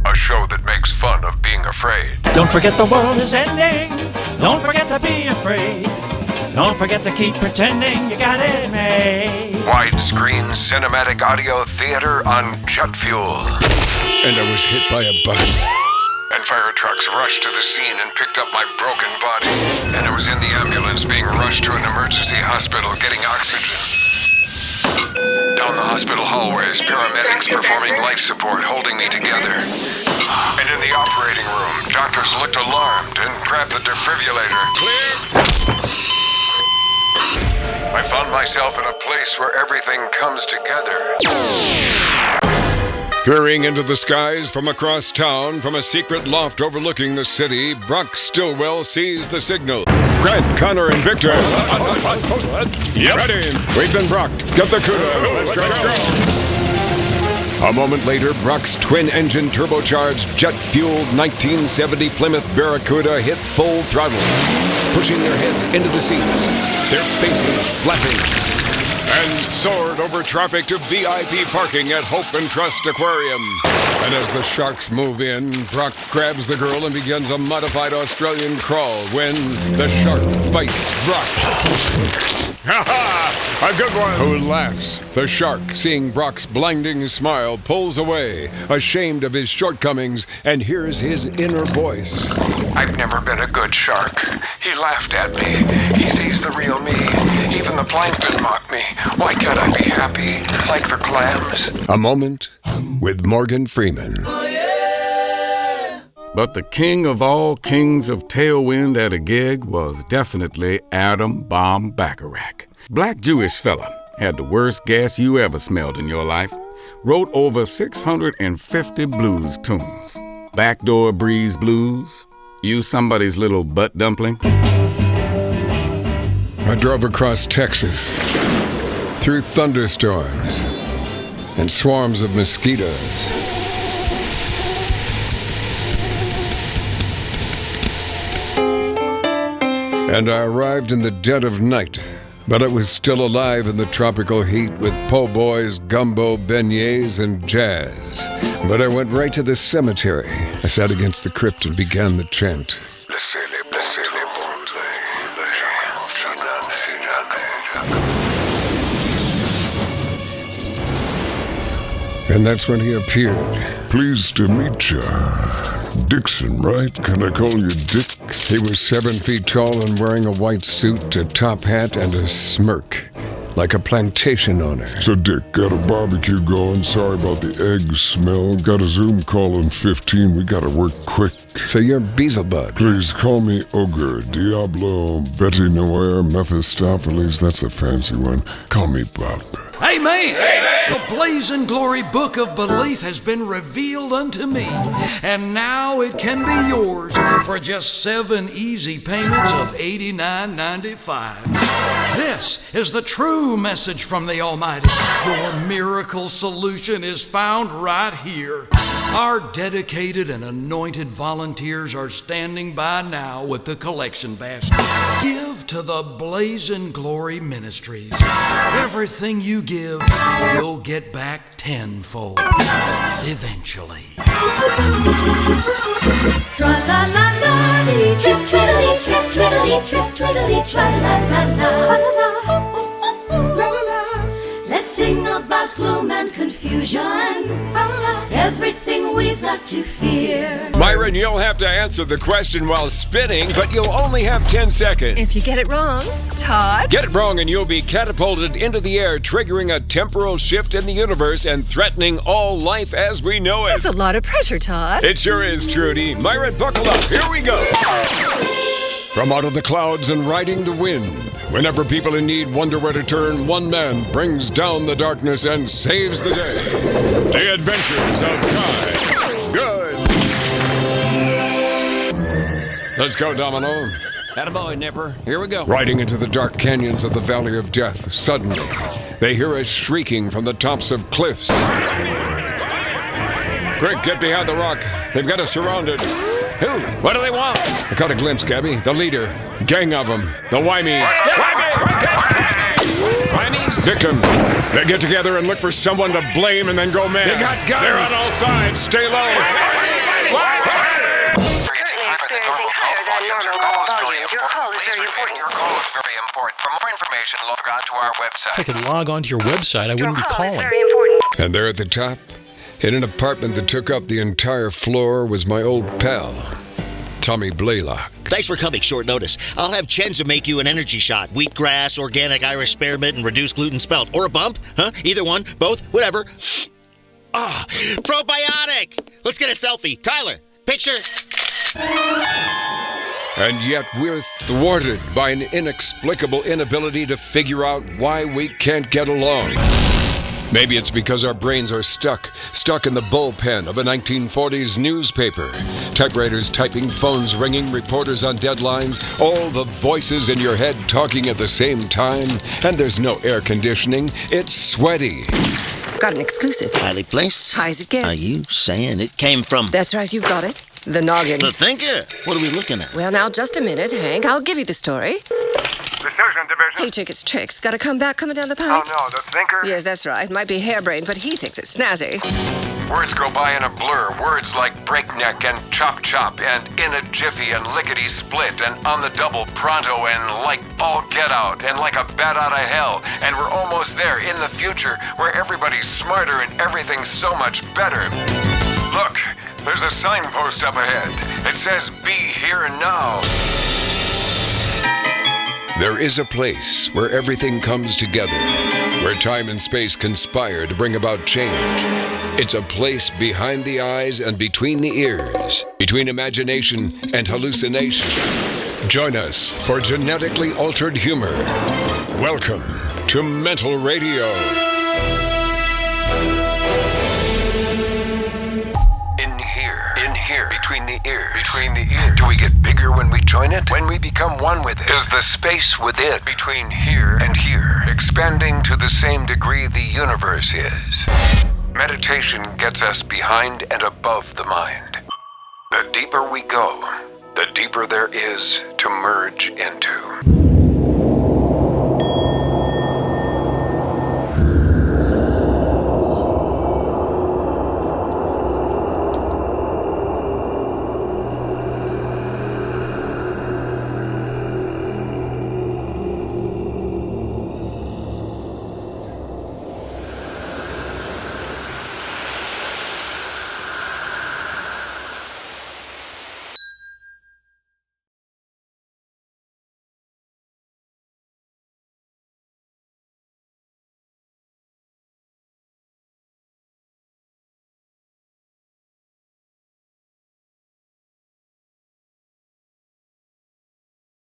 A show that makes fun of being afraid. Don't forget the world is ending. Don't forget to be afraid. Don't forget to keep pretending you got it made. Widescreen cinematic audio theater on jet fuel. And I was hit by a bus. And fire trucks rushed to the scene and picked up my broken body. And I was in the ambulance being rushed to an emergency hospital getting oxygen. Down the hospital hallways, paramedics performing life support, holding me together. And in the operating room, doctors looked alarmed and grabbed the defibrillator. Clear! I found myself in a place where everything comes together. Peering into the skies from across town, from a secret loft overlooking the city, Brock Stillwell sees the signal. Grant, Connor, and Victor. Yep. Ready. We've been Brocked. Get the CUDA. Let's go. A moment later, Brock's twin-engine turbocharged, jet-fueled 1970 Plymouth Barracuda hit full throttle, pushing their heads into the seats, their faces flapping, and soared over traffic to VIP parking at Hope and Trust Aquarium. And as the sharks move in, Brock grabs the girl and begins a modified Australian crawl when the shark bites Brock. Ha ha! A good one! Who laughs. The shark, seeing Brock's blinding smile, pulls away, ashamed of his shortcomings, and hears his inner voice. I've never been a good shark. He laughed at me. He sees the real me. Even the plankton mock me. Why can't I be happy like the clams? A moment with Morgan Freeman. But the king of all kings of tailwind at a gig was definitely Adam Bomb Bacharach. Black Jewish fella, had the worst gas you ever smelled in your life. Wrote over 650 blues tunes. Backdoor Breeze Blues. You somebody's little butt dumpling. I drove across Texas, through thunderstorms and swarms of mosquitoes. And I arrived in the dead of night, but I was still alive in the tropical heat with po' boys, gumbo, beignets, and jazz. But I went right to the cemetery. I sat against the crypt and began the chant. And that's when he appeared. Pleased to meet ya. Dixon, right? Can I call you Dick? He was 7 feet tall and wearing a white suit, a top hat, and a smirk, like a plantation owner. So, Dick, got a barbecue going. Sorry about the egg smell. Got a Zoom call in 15. We gotta work quick. So you're Beelzebub. Please call me Ogre, Diablo, Betty Noire, Mephistopheles. That's a fancy one. Call me Bob. Hey, man! The blazing glory book of belief has been revealed unto me, and now it can be yours for just 7 easy payments of $89.95. This is the true message from the Almighty. Your miracle solution is found right here. Our dedicated and anointed volunteers are standing by now with the collection basket. Give to the Blazing Glory Ministries. Everything you give, you'll get back tenfold. Eventually. Tra-la-la-la-dee, trip, twiddly, trip, twiddly, trip, twiddly, tra-la-la-la. Let's sing about gloom and confusion. Everything we've got to fear. Myron, you'll have to answer the question while spinning, but you'll only have 10 seconds. If you get it wrong, Todd. Get it wrong and you'll be catapulted into the air, triggering a temporal shift in the universe and threatening all life as we know it. That's a lot of pressure, Todd. It sure is, Trudy. Myron, buckle up. Here we go. From out of the clouds and riding the wind, whenever people in need wonder where to turn, one man brings down the darkness and saves the day. The Adventures of Kai. Good. Let's go, Domino. Attaboy, Nipper. Here we go. Riding into the dark canyons of the Valley of Death, suddenly, they hear a shrieking from the tops of cliffs. Quick, get behind the rock. They've got us surrounded. Who? What do they want? I caught a glimpse, Gabby. The leader. Gang of them. The Wymies. Crimies? Victims. They get together and look for someone to blame and then go mad. They got guns. They're on all sides. Stay low. Currently experiencing higher than normal call volumes. Your call is very important. Your call is very important. For more information, log on to our website. If I could log on to your website, I wouldn't be Your call is calling. very important. And there at the top, in an apartment that took up the entire floor, was my old pal, Tommy Blaylock. Thanks for coming short notice. I'll have Chenza make you an energy shot. Wheatgrass, organic Irish spearmint, and reduced gluten spelt. Or a bump, huh? Either one, both, whatever. Ah, probiotic! Let's get a selfie. Kyler, picture. And yet we're thwarted by an inexplicable inability to figure out why we can't get along. Maybe it's because our brains are stuck in the bullpen of a 1940s newspaper. Typewriters typing, phones ringing, reporters on deadlines, all the voices in your head talking at the same time, and there's no air conditioning. It's sweaty. Got an exclusive. Smiley Place. High as it gets. Are you saying it came from... That's right, you've got it. The noggin. The Thinker? What are we looking at? Well, now, just a minute, Hank. I'll give you the story. Decision Division. Hey, Chick, it's Trix. Got a comeback coming down the pipe? Oh, no, the Thinker? Yes, that's right. Might be harebrained, but he thinks it's snazzy. Words go by in a blur. Words like breakneck and chop chop and in a jiffy and lickety split and on the double pronto and like all get out and like a bat out of hell. And we're almost there in the future where everybody's smarter and everything's so much better. Look, there's a signpost up ahead. It says, "Be here now." There is a place where everything comes together, where time and space conspire to bring about change. It's a place behind the eyes and between the ears, between imagination and hallucination. Join us for genetically altered humor. Welcome to Mental Radio. In here, between the ears. Do we get bigger when we join it? When we become one with it? Is the space within, between here and here, expanding to the same degree the universe is? Meditation gets us behind and above the mind. The deeper we go, the deeper there is to merge into.